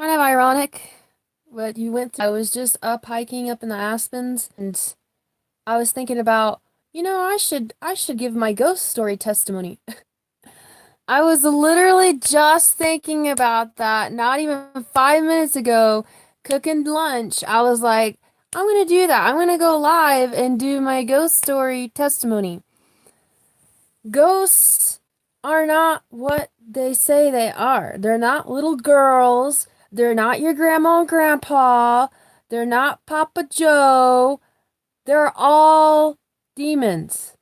Kind of ironic what you went through. I was just up hiking up in the Aspens and I was thinking about, I should give my ghost story testimony. I was literally just thinking about that not even 5 minutes ago, cooking lunch. I was like, I'm gonna do that. I'm gonna go live and do my ghost story testimony. Ghosts are not what they say they are. They're not little girls. They're not your grandma and grandpa. They're not Papa Joe. They're all demons.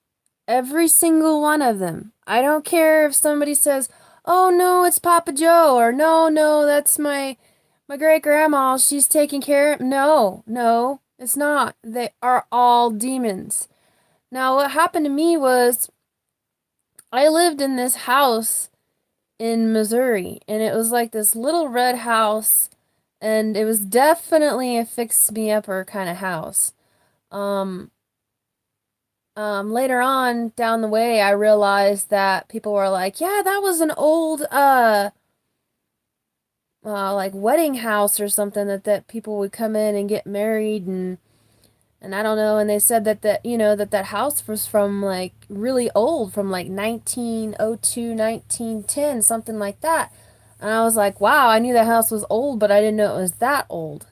Every single one of them. I don't care if somebody says, "Oh no, it's Papa Joe," or "No, no, that's my great grandma. She's taking care of." No, no, it's not. They are all demons. Now, what happened to me was I lived in this house in Missouri, and it was like this little red house, and it was definitely a fix me upper kind of house. Um, Later on down the way, I realized that people were like, "Yeah, that was an old like wedding house or something that people would come in and get married and I don't know." And they said that house was from like really old, from like 1902, 1910, something like that. And I was like, wow, I knew that house was old, but I didn't know it was that old.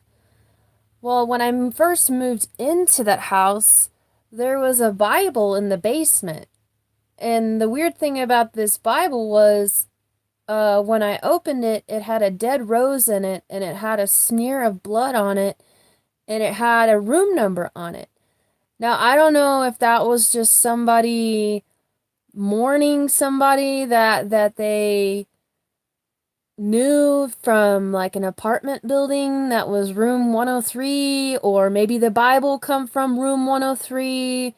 Well, when I first moved into that house, there was a Bible in the basement. And the weird thing about this Bible was, when I opened it, it had a dead rose in it, and it had a smear of blood on it, and it had a room number on it. Now, I don't know if that was just somebody mourning somebody that they knew from like an apartment building that was room 103, or maybe the Bible come from room 103.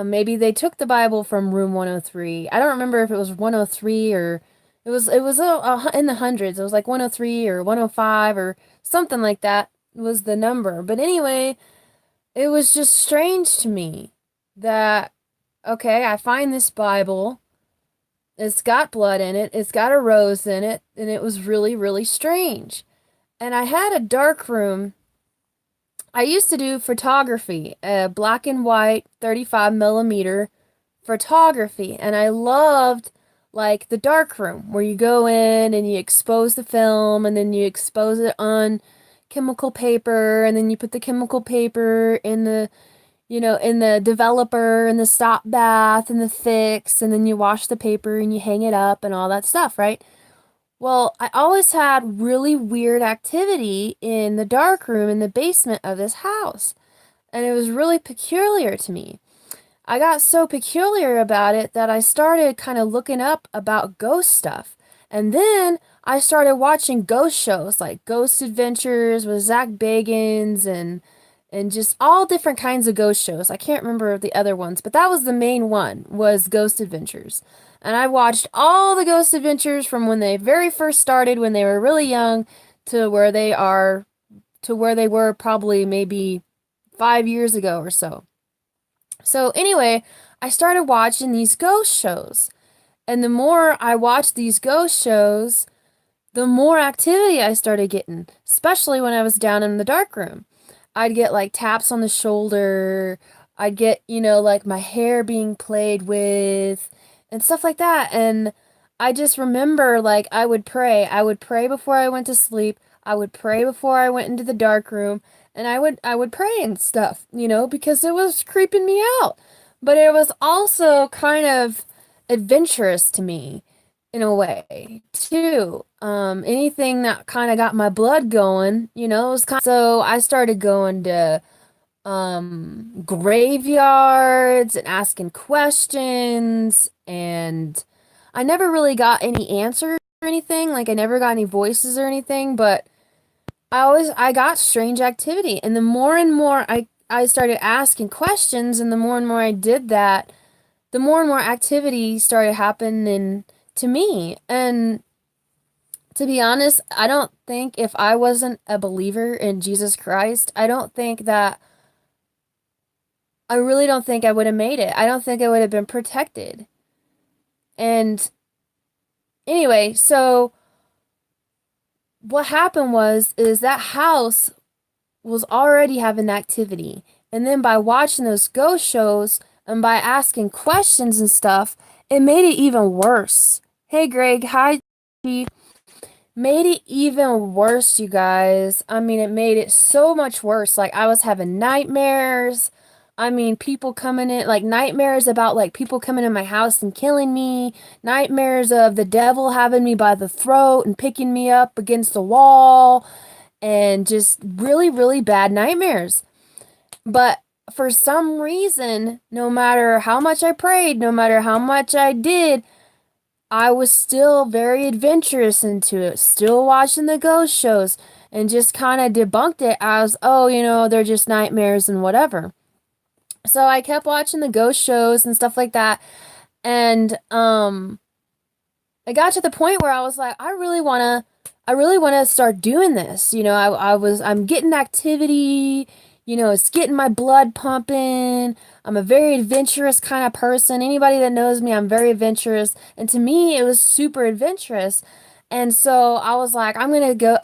Maybe they took the Bible from room 103. I don't remember if it was 103 or it was in the hundreds. It was like 103 or 105 or something like that was the number. But anyway, it was just strange to me that, okay, I find this Bible. It's got blood in it. It's got a rose in it. And it was really, really strange. And I had a dark room. I used to do photography, black and white, 35 millimeter photography. And I loved like the dark room where you go in and you expose the film and then you expose it on chemical paper and then you put the chemical paper in the developer and the stop bath and the fix, and then you wash the paper and you hang it up and all that stuff, right? Well, I always had really weird activity in the dark room in the basement of this house, and it was really peculiar to me. I got so peculiar about it that I started kind of looking up about ghost stuff. And then I started watching ghost shows like Ghost Adventures with Zach Bagans and just all different kinds of ghost shows. I can't remember the other ones, but that was the main one, was Ghost Adventures. And I watched all the Ghost Adventures from when they very first started when they were really young to where they are to where they were probably maybe 5 years ago or so. So anyway, I started watching these ghost shows. And the more I watched these ghost shows, the more activity I started getting, especially when I was down in the dark room. I'd get like taps on the shoulder. I'd get, like my hair being played with and stuff like that. And I just remember like I would pray. I would pray before I went to sleep. I would pray before I went into the dark room. And I would pray and stuff, because it was creeping me out. But it was also kind of adventurous to me in a way too. Anything that kind of got my blood going, it was kind so I started going to graveyards and asking questions, and I never really got any answers or anything. Like I never got any voices or anything, but I got strange activity. And the more and more I started asking questions, and the more and more I did that, the more and more activity started happening to me. And to be honest, I don't think if I wasn't a believer in Jesus Christ, I really don't think I would have made it. I don't think I would have been protected. And anyway, so what happened is that house was already having activity. And then by watching those ghost shows and by asking questions and stuff, it made it even worse. Hey Greg, hi. Made it even worse, you guys. I mean, it made it so much worse. Like, I was having nightmares. I mean, people coming in, like, nightmares about, like, people coming in my house and killing me. Nightmares of the devil having me by the throat and picking me up against the wall. And just really, really bad nightmares. But for some reason, no matter how much I prayed, no matter how much I did, I was still very adventurous into it, still watching the ghost shows, and just kind of debunked it as, oh, they're just nightmares and whatever. So I kept watching the ghost shows and stuff like that, and I got to the point where I was like, I really wanna start doing this. I'm getting activity, it's getting my blood pumping. I'm a very adventurous kind of person. Anybody that knows me, I'm very adventurous. And to me, it was super adventurous. And so I was like, I'm gonna go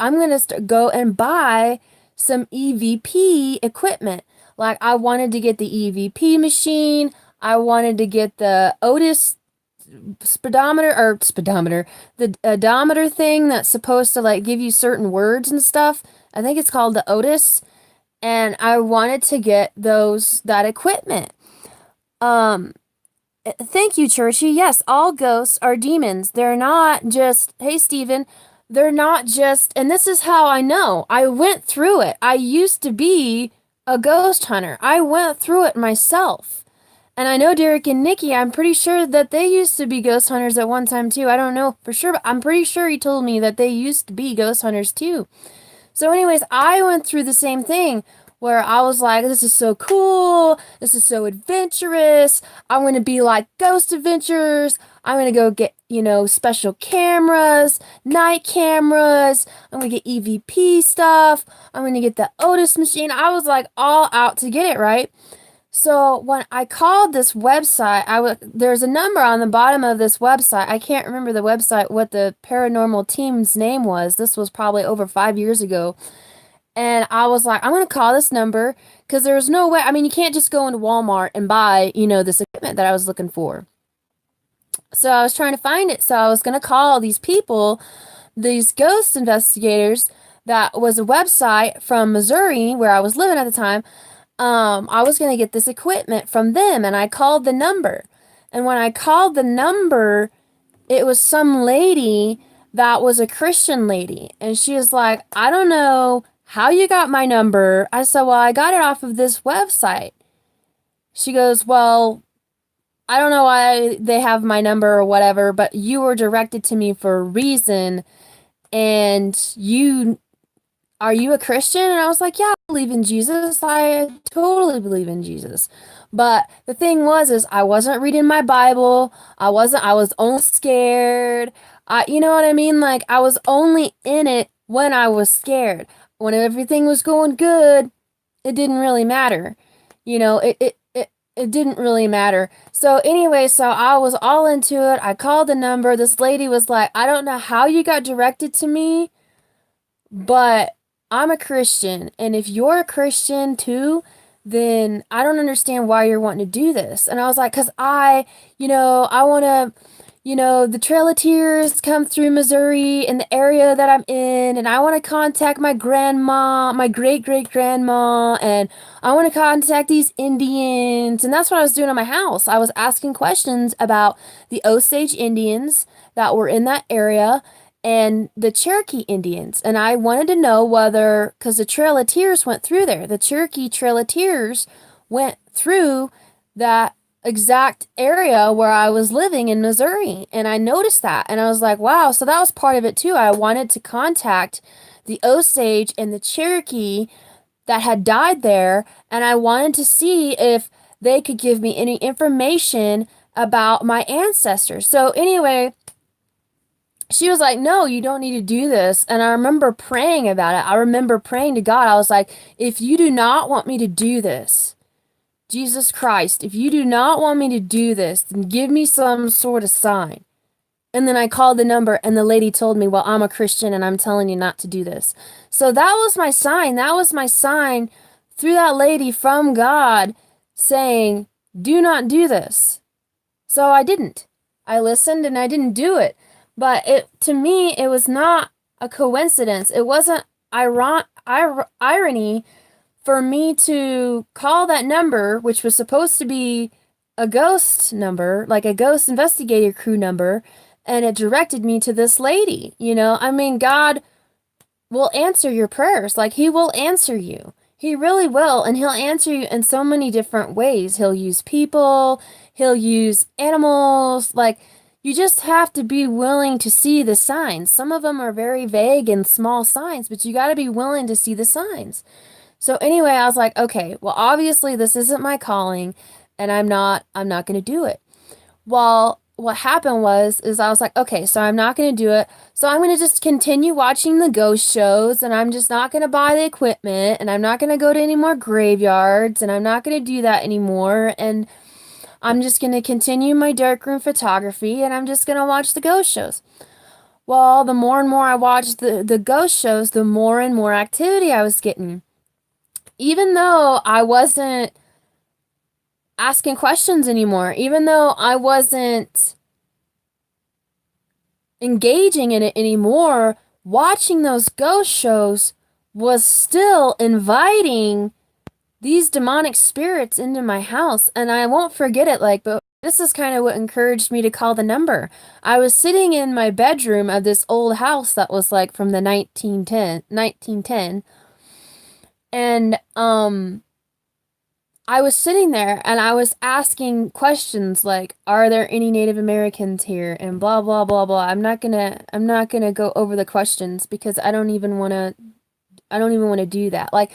and buy some EVP equipment. Like, I wanted to get the EVP machine. I wanted to get the Otis the odometer thing that's supposed to like give you certain words and stuff. I think it's called the Otis, and I wanted to get that equipment. Um, Thank you, Churchy. Yes, all ghosts are demons. They're not just, hey, Steven, they're not just, and this is how I know. I went through it. I used to be a ghost hunter. I went through it myself. And I know Derek and Nikki, I'm pretty sure that they used to be ghost hunters at one time too. I don't know for sure, but I'm pretty sure he told me that they used to be ghost hunters too. So, anyways, I went through the same thing where I was like, this is so cool. This is so adventurous. I'm going to be like Ghost Adventures. I'm going to go get, special cameras, night cameras. I'm going to get EVP stuff. I'm going to get the Otis machine. I was like all out to get it, right? So when I called this website, there's a number on the bottom of this website. I can't remember the website, what the paranormal team's name was. This was probably over 5 years ago. And I was like, I'm going to call this number because there's no way. I mean, you can't just go into Walmart and buy, this equipment that I was looking for. So I was trying to find it. So I was going to call these people, these ghost investigators. That was a website from Missouri where I was living at the time. I was going to get this equipment from them, and I called the number. And when I called the number, it was some lady that was a Christian lady. And she was like, I don't know how you got my number. I said, well, I got it off of this website. She goes, well, I don't know why they have my number or whatever, but you were directed to me for a reason. And are you a Christian? And I was like, yeah, I believe in Jesus. I totally believe in Jesus. But the thing is I wasn't reading my Bible. I was only scared. You know what I mean? Like, I was only in it when I was scared. When everything was going good, it didn't really matter. It didn't really matter. So anyway, so I was all into it. I called the number. This lady was like, I don't know how you got directed to me, but I'm a Christian, and if you're a Christian too, then I don't understand why you're wanting to do this. And I was like, because I want to, the Trail of Tears come through Missouri in the area that I'm in, and I want to contact my grandma, my great great grandma, and I want to contact these Indians. And that's what I was doing in my house. I was asking questions about the Osage Indians that were in that area and the Cherokee Indians. And I wanted to know whether, because the Trail of Tears went through there, the Cherokee Trail of Tears went through that exact area where I was living in Missouri. And I noticed that. And I was like, wow, so that was part of it too. I wanted to contact the Osage and the Cherokee that had died there. And I wanted to see if they could give me any information about my ancestors. So anyway, she was like, no, you don't need to do this. And I remember praying about it. I remember praying to God. I was like, if you do not want me to do this, Jesus Christ, if you do not want me to do this, then give me some sort of sign. And then I called the number, and the lady told me, well, I'm a Christian and I'm telling you not to do this. So that was my sign. That was my sign through that lady from God saying, do not do this. So I didn't. I listened and I didn't do it. But to me, it was not a coincidence. It wasn't irony for me to call that number, which was supposed to be a ghost number, like a ghost investigator crew number, and it directed me to this lady. I mean, God will answer your prayers. Like, He will answer you. He really will. And He'll answer you in so many different ways. He'll use people, He'll use animals. Like, you just have to be willing to see the signs. Some of them are very vague and small signs, but you got to be willing to see the signs. So anyway, I was like, okay, well, obviously this isn't my calling, and I'm not going to do it. Well, what happened is I was like, okay, so I'm not going to do it. So I'm going to just continue watching the ghost shows, and I'm just not going to buy the equipment, and I'm not going to go to any more graveyards, and I'm not going to do that anymore. And I'm just going to continue my darkroom photography, and I'm just going to watch the ghost shows. Well, the more and more I watched the ghost shows, the more and more activity I was getting. Even though I wasn't asking questions anymore, even though I wasn't engaging in it anymore, watching those ghost shows was still inviting these demonic spirits into my house. And I won't forget it, but this is kind of what encouraged me to call the number. I was sitting in my bedroom of this old house that was like from the 1910, and I was sitting there and I was asking questions like, are there any Native Americans here? And blah blah blah blah. I'm not gonna go over the questions because I don't even wanna do that. Like,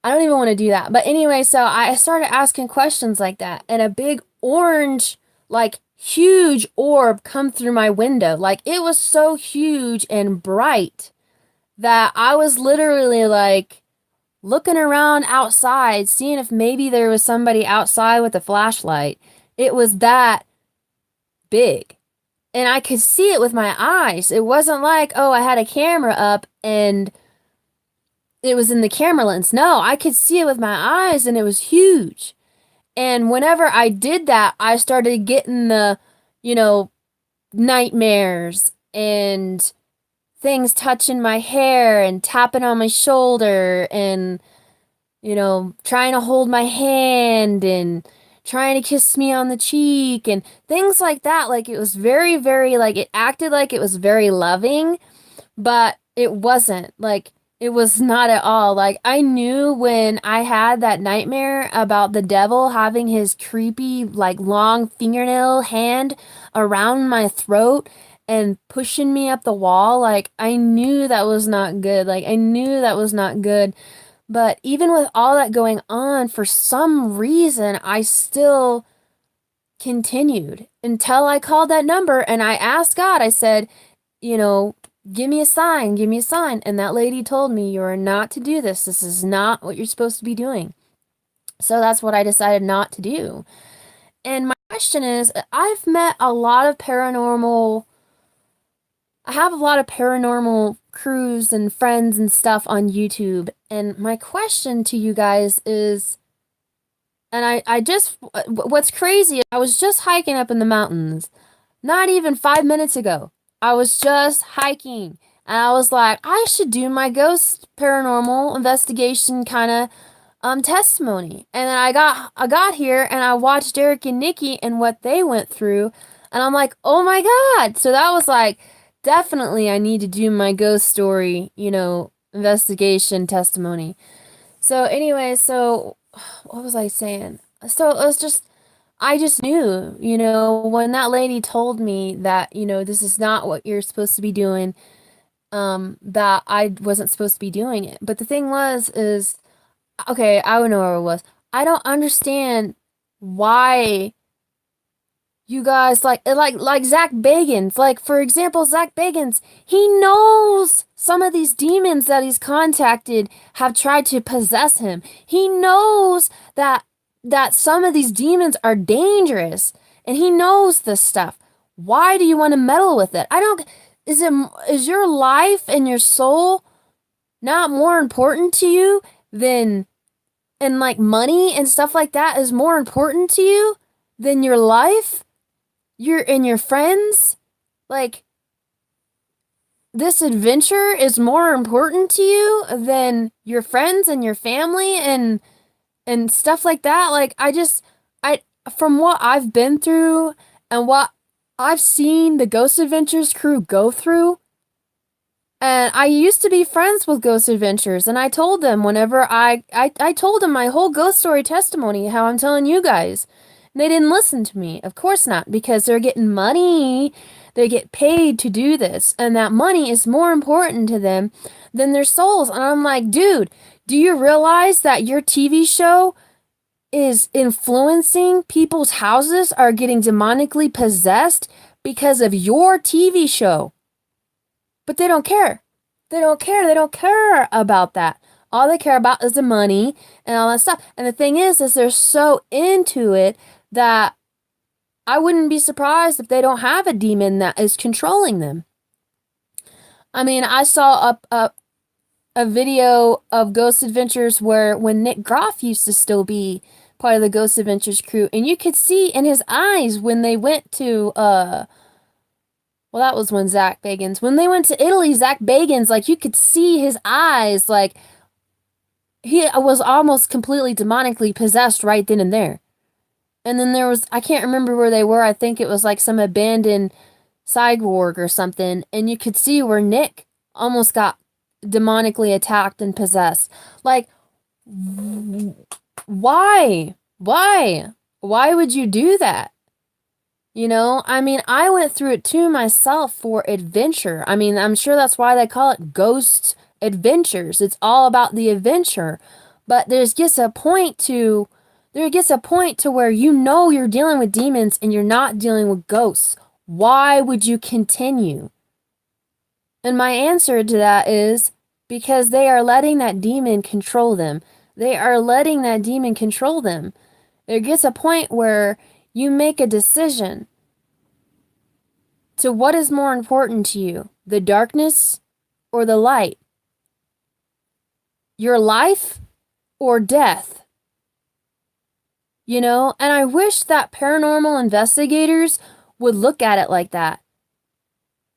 I don't even want to do that. But anyway, so I started asking questions like that, and a big orange, like huge orb come through my window. Like, it was so huge and bright that I was literally like looking around outside, seeing if maybe there was somebody outside with a flashlight. It was that big. And I could see it with my eyes. It wasn't like, oh, I had a camera up and it was in the camera lens. No, I could see it with my eyes and it was huge. And whenever I did that, I started getting the, you know, nightmares and things touching my hair and tapping on my shoulder and trying to hold my hand and trying to kiss me on the cheek and things like that. Like, it was very, very, like, it acted like it was very loving, but it wasn't. Like, it was not at all. Like, I knew when I had that nightmare about the devil having his creepy, like, long fingernail hand around my throat and pushing me up the wall. Like, I knew that was not good. Like, I knew that was not good. But even with all that going on, for some reason, I still continued until I called that number and I asked God, I said, give me a sign, give me a sign. And that lady told me, you are not to do this. This is not what you're supposed to be doing. So that's what I decided not to do. And my question is, I have a lot of paranormal crews and friends and stuff on YouTube. And my question to you guys is, and what's crazy, I was just hiking up in the mountains, not even 5 minutes ago. I was just hiking and I was like, I should do my ghost paranormal investigation kind of testimony. And then I got here and I watched Derek and Nikki and what they went through, and I'm like, "Oh my God." So that was like, definitely I need to do my ghost story, investigation testimony. So anyway, so what was I saying? So it was just, I just knew, when that lady told me that, this is not what you're supposed to be doing, that I wasn't supposed to be doing it. But the thing is, okay, I would know where it was. I don't understand why you guys like Zach Bagans. Like, for example, Zach Bagans, he knows some of these demons that he's contacted have tried to possess him. He knows that some of these demons are dangerous, and he knows this stuff. Why do you want to meddle with it? Is your life and your soul not more important to you than, and like money and stuff like that is more important to you than your life, your friends? Like, this adventure is more important to you than your friends and your family and stuff like that. Like, I from what I've been through and what I've seen the Ghost Adventures crew go through, and I used to be friends with Ghost Adventures, and I told them whenever I told them my whole ghost story testimony, how I'm telling you guys. And they didn't listen to me. Of course not, because they're getting money. They get paid to do this, and that money is more important to them than their souls. And I'm like, dude, do you realize that your TV show is influencing people's houses are getting demonically possessed because of your TV show? But they don't care. They don't care. They don't care about that. All they care about is the money and all that stuff. And the thing is they're so into it that I wouldn't be surprised if they don't have a demon that is controlling them. I mean, I saw a video of Ghost Adventures where when Nick Groff used to still be part of the Ghost Adventures crew, and you could see in his eyes when they went to well, that was when Zach Bagans. When they went to Italy, Zach Bagans, like, you could see his eyes, like, he was almost completely demonically possessed right then and there. And then there was, I can't remember where they were. I think it was like some abandoned cyborg or something. And you could see where Nick almost got demonically attacked and possessed. Like, why? Why would you do that? You know, I mean, I went through it too myself for adventure. I mean, I'm sure that's why they call it Ghost Adventures. It's all about the adventure. But there gets a point to where you know you're dealing with demons and you're not dealing with ghosts. Why would you continue? And my answer to that is because they are letting that demon control them. They are letting that demon control them. There gets a point where you make a decision to what is more important to you, the darkness or the light? Your life or death? You know, and I wish that paranormal investigators would look at it like that.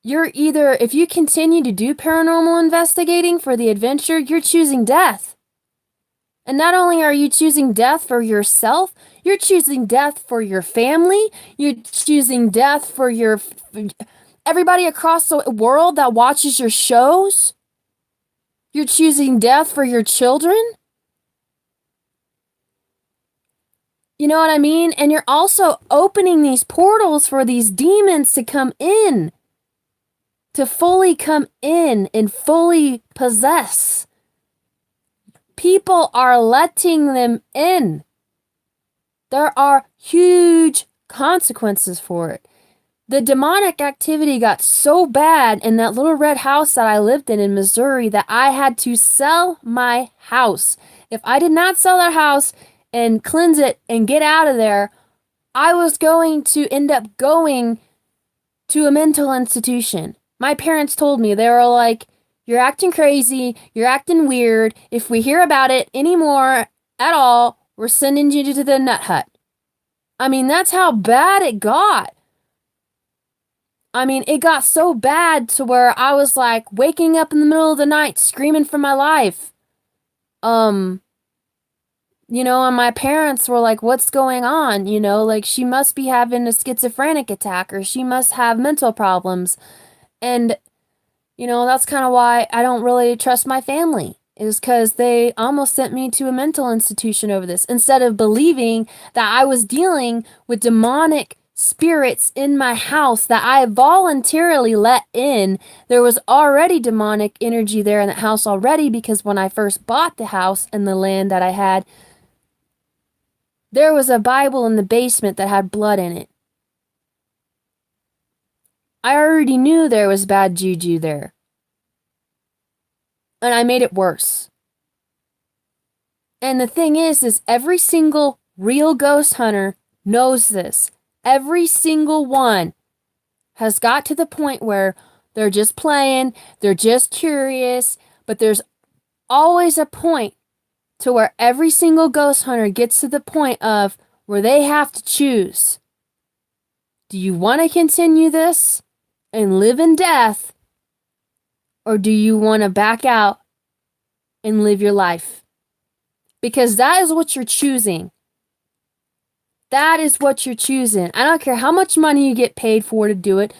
If you continue to do paranormal investigating for the adventure, you're choosing death. And not only are you choosing death for yourself, you're choosing death for your family. You're choosing death for everybody across the world that watches your shows. You're choosing death for your children. You know what I mean? And you're also opening these portals for these demons to come in. To fully come in and fully possess. People are letting them in. There are huge consequences for it. The demonic activity got so bad in that little red house that I lived in Missouri that I had to sell my house. If I did not sell that house and cleanse it and get out of there, I was going to end up going to a mental institution. My parents told me, they were like, you're acting crazy, you're acting weird. If we hear about it anymore at all, we're sending you to the nut hut. I mean, that's how bad it got. I mean, it got so bad to where I was like waking up in the middle of the night screaming for my life. You know, and my parents were like, what's going on? You know, like, she must be having a schizophrenic attack or she must have mental problems. And, you know, that's kind of why I don't really trust my family, is because they almost sent me to a mental institution over this instead of believing that I was dealing with demonic spirits in my house that I voluntarily let in. There was already demonic energy there in the house already, because when I first bought the house and the land that I had, there was a Bible in the basement that had blood in it. I already knew there was bad juju there. And I made it worse. And the thing is every single real ghost hunter knows this. Every single one. has got to the point where they're just playing, they're just curious, but there's always a point to where every single ghost hunter gets to the point of where they have to choose. Do you want to continue this and live in death, or do you want to back out and live your life? Because that is what you're choosing. That is what you're choosing. I don't care how much money you get paid for to do it.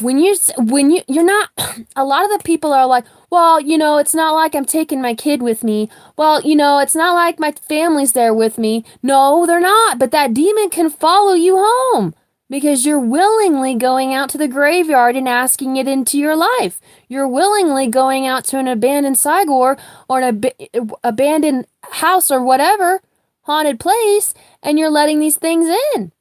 You're not, a lot of the people are like, well, it's not like I'm taking my kid with me. Well, it's not like my family's there with me. No, they're not. But that demon can follow you home because you're willingly going out to the graveyard and asking it into your life. You're willingly going out to an abandoned Cygor or an abandoned house or whatever, haunted place, and you're letting these things in.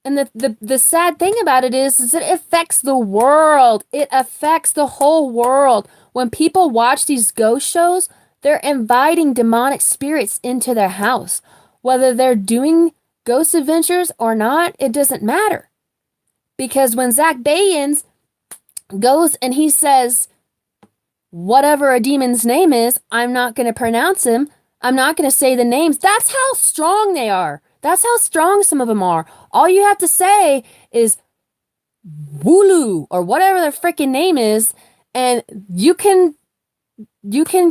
And the sad thing about it is it affects the world. It affects the whole world. When people watch these ghost shows, they're inviting demonic spirits into their house. Whether they're doing ghost adventures or not, it doesn't matter. Because when Zach Bagans goes and he says, whatever a demon's name is, I'm not going to pronounce him. I'm not going to say the names. That's how strong they are. That's how strong some of them are. All you have to say is Wooloo or whatever their freaking name is, and you can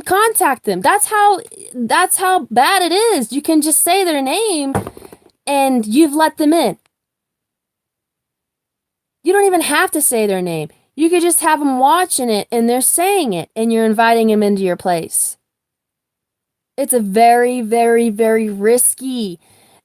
contact them. That's how bad it is. You can just say their name and you've let them in. You don't even have to say their name. You could just have them watching it and they're saying it and you're inviting them into your place. It's a very, very, very risky.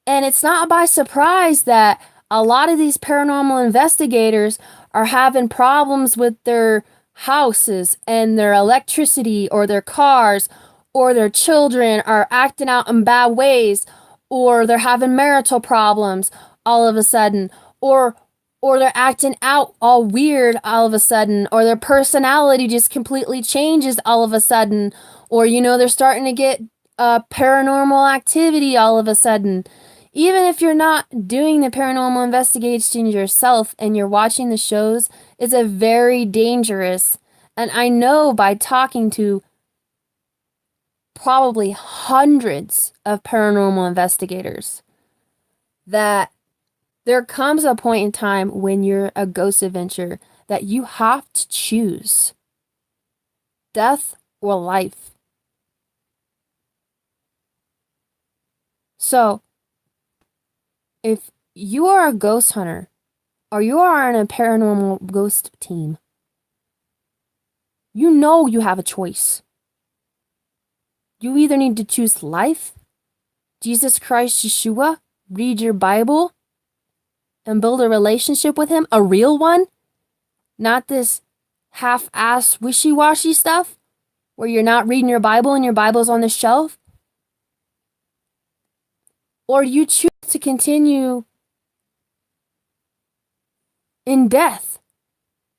And it's not by surprise that a lot of these paranormal investigators are having problems with their houses and their electricity or their cars, or their children are acting out in bad ways, or they're having marital problems all of a sudden, or they're acting out all weird all of a sudden, or their personality just completely changes all of a sudden, or they're starting to get paranormal activity all of a sudden. Even if you're not doing the paranormal investigation yourself and you're watching the shows, it's a very dangerous. And I know by talking to probably hundreds of paranormal investigators that there comes a point in time when you're a ghost adventurer that you have to choose death or life. So, if you are a ghost hunter or you are on a paranormal ghost team, you know you have a choice. You either need to choose life, Jesus Christ, Yeshua, read your Bible, and build a relationship with Him, a real one, not this half-ass wishy-washy stuff where you're not reading your Bible and your Bible's on the shelf. Or you choose to continue in death.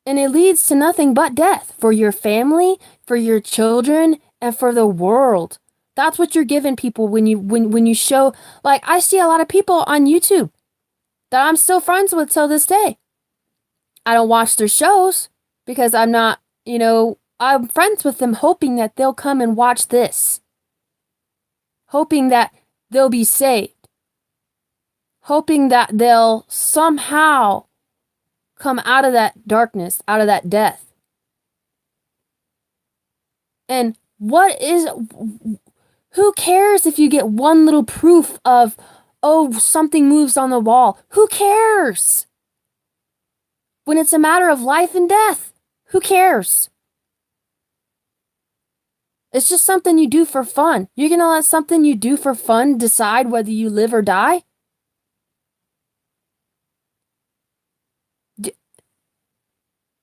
And it leads to nothing but death for your family, for your children, and for the world. That's what you're giving people when you show, like, I see a lot of people on YouTube that I'm still friends with till this day. I don't watch their shows because I'm not, I'm friends with them hoping that they'll come and watch this. Hoping that they'll be saved. Hoping that they'll somehow come out of that darkness, out of that death. And who cares if you get one little proof of, oh, something moves on the wall? Who cares? When it's a matter of life and death, who cares? It's just something you do for fun. You're going to let something you do for fun decide whether you live or die?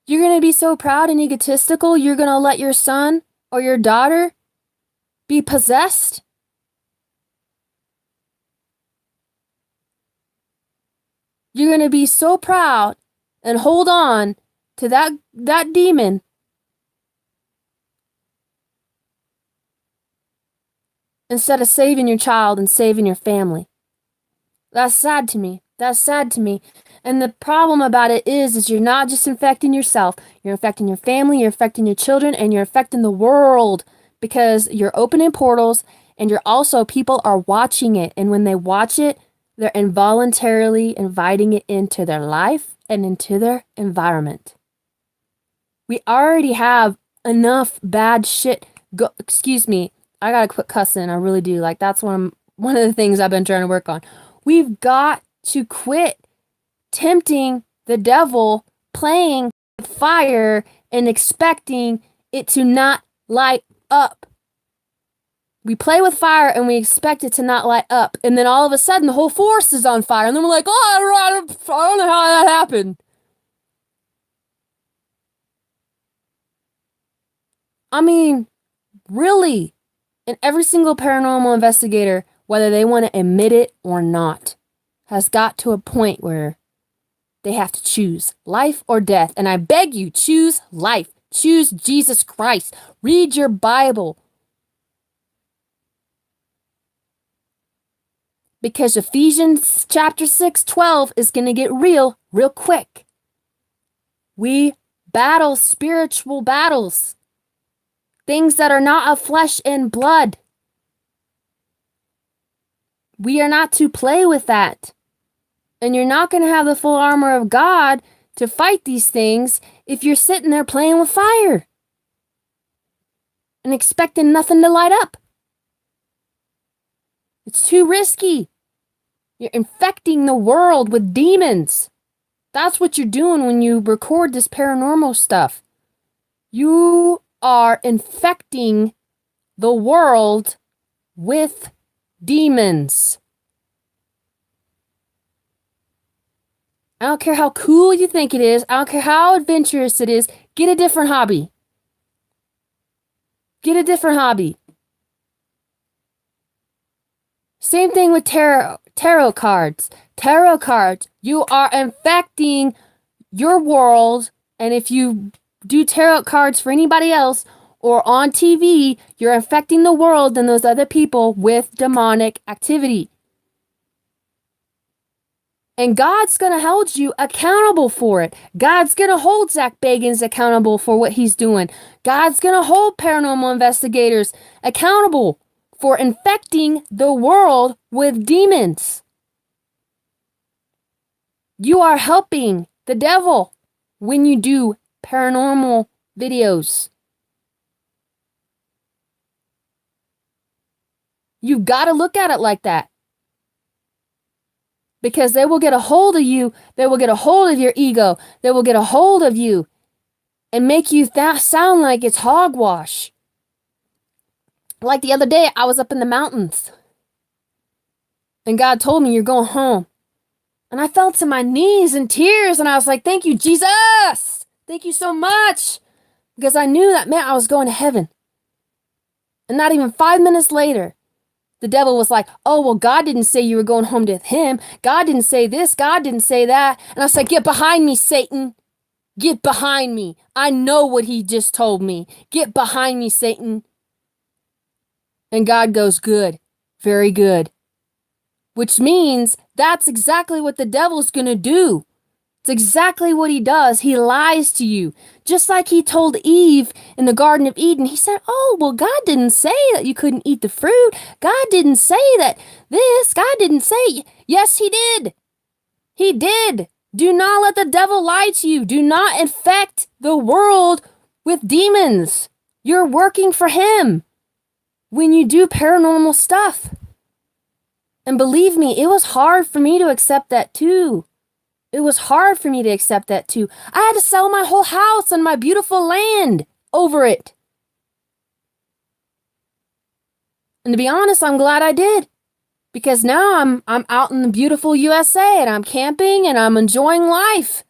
You're going to be so proud and egotistical, you're going to let your son or your daughter be possessed? You're going to be so proud and hold on to that demon instead of saving your child and saving your family. That's sad to me. That's sad to me. And the problem about it is you're not just infecting yourself, you're infecting your family, you're infecting your children, and you're infecting the world because you're opening portals and you're also, people are watching it. And when they watch it, they're involuntarily inviting it into their life and into their environment. We already have enough bad shit. Excuse me, I gotta quit cussing. I really do. Like, that's one of the things I've been trying to work on. We've got to quit tempting the devil, playing with fire and expecting it to not light up. We play with fire and we expect it to not light up. And then all of a sudden the whole forest is on fire. And then we're like, oh, I don't know how that happened. I mean, really. And every single paranormal investigator, whether they want to admit it or not, has got to a point where they have to choose life or death. And I beg you, choose life. Choose Jesus Christ. Read your Bible. Because Ephesians chapter 6:12 is going to get real quick. We battle spiritual battles. Things that are not of flesh and blood. We are not to play with that. And you're not going to have the full armor of God to fight these things if you're sitting there playing with fire and expecting nothing to light up. It's too risky. You're infecting the world with demons. That's what you're doing when you record this paranormal stuff. You are infecting the world with demons. I don't care how cool you think it is. I don't care how adventurous it is. Get a different hobby. Get a different hobby. Same thing with tarot cards. Tarot cards, you are infecting your world. And if you do tarot cards for anybody else or on TV, you're infecting the world and those other people with demonic activity. And God's going to hold you accountable for it. God's going to hold Zach Bagans accountable for what he's doing. God's going to hold paranormal investigators accountable for infecting the world with demons. You are helping the devil when you do paranormal videos. You've got to look at it like that. Because they will get a hold of you. They will get a hold of your ego. They will get a hold of you and make you sound like it's hogwash. Like the other day, I was up in the mountains. And God told me, you're going home. And I fell to my knees in tears. And I was like, thank you, Jesus. Thank you so much. Because I knew that meant I was going to heaven. And not even 5 minutes later, the devil was like, oh, well, God didn't say you were going home to him. God didn't say this. God didn't say that. And I was like, get behind me, Satan. Get behind me. I know what he just told me. Get behind me, Satan. And God goes, good. Very good. Which means that's exactly what the devil's going to do. It's exactly what he does. He lies to you. Just like he told Eve in the Garden of Eden. He said, oh, well, God didn't say that you couldn't eat the fruit. God didn't say that this. God didn't say. Yes, he did. He did. Do not let the devil lie to you. Do not infect the world with demons. You're working for him when you do paranormal stuff. And believe me, it was hard for me to accept that too. It was hard for me to accept that too. I had to sell my whole house and my beautiful land over it. And to be honest, I'm glad I did. Because now I'm out in the beautiful USA and I'm camping and I'm enjoying life.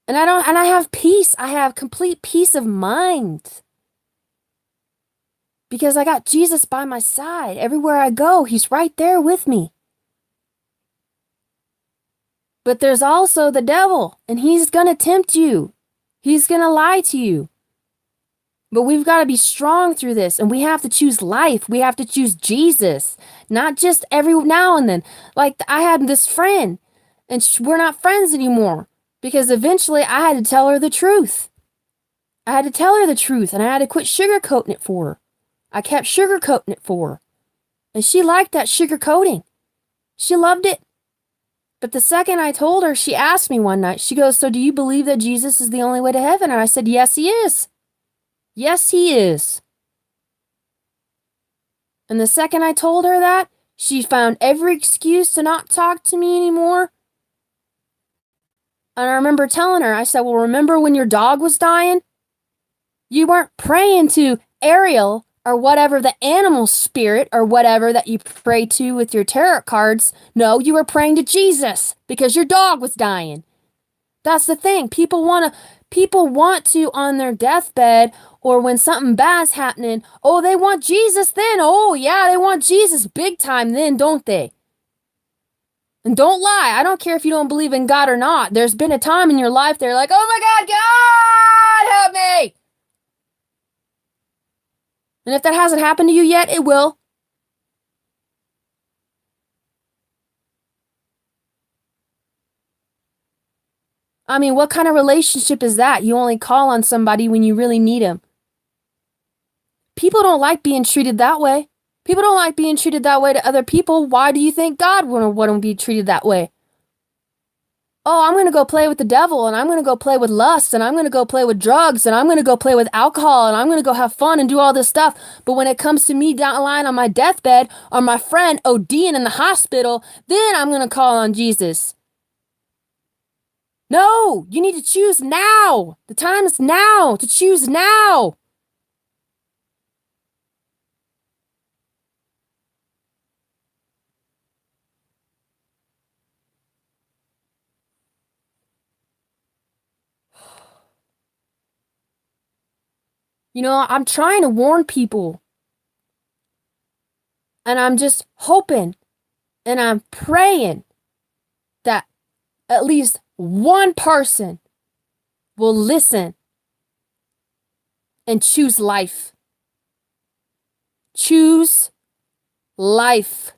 And I have peace. I have complete peace of mind. Because I got Jesus by my side. Everywhere I go, he's right there with me. But there's also the devil, and he's going to tempt you. He's going to lie to you. But we've got to be strong through this, and we have to choose life. We have to choose Jesus, not just every now and then. Like, I had this friend, and we're not friends anymore because eventually I had to tell her the truth. I had to tell her the truth, and I had to quit sugarcoating it for her. I kept sugarcoating it for her, and she liked that sugarcoating. She loved it. But the second I told her, she asked me one night, she goes, "So do you believe that Jesus is the only way to heaven?" And I said, "Yes, he is. Yes, he is." And the second I told her that, she found every excuse to not talk to me anymore. And I remember telling her, I said, "Well, remember when your dog was dying? You weren't praying to Ariel or whatever the animal spirit or whatever that you pray to with your tarot cards. No, you were praying to Jesus because your dog was dying." That's the thing. People want to on their deathbed or when something bad's happening, oh, they want Jesus then. Oh, yeah, they want Jesus big time then, don't they? And don't lie. I don't care if you don't believe in God or not. There's been a time in your life they're like, "Oh my God, God, help me." And if that hasn't happened to you yet, it will. I mean, what kind of relationship is that? You only call on somebody when you really need them. People don't like being treated that way. People don't like being treated that way to other people. Why do you think God wouldn't be treated that way? Oh, I'm going to go play with the devil, and I'm going to go play with lust, and I'm going to go play with drugs, and I'm going to go play with alcohol, and I'm going to go have fun and do all this stuff. But when it comes to me down the line on my deathbed or my friend ODing in the hospital, then I'm going to call on Jesus. No, you need to choose now. The time is now to choose now. You know, I'm trying to warn people, and I'm just hoping and I'm praying that at least one person will listen and choose life. Choose life.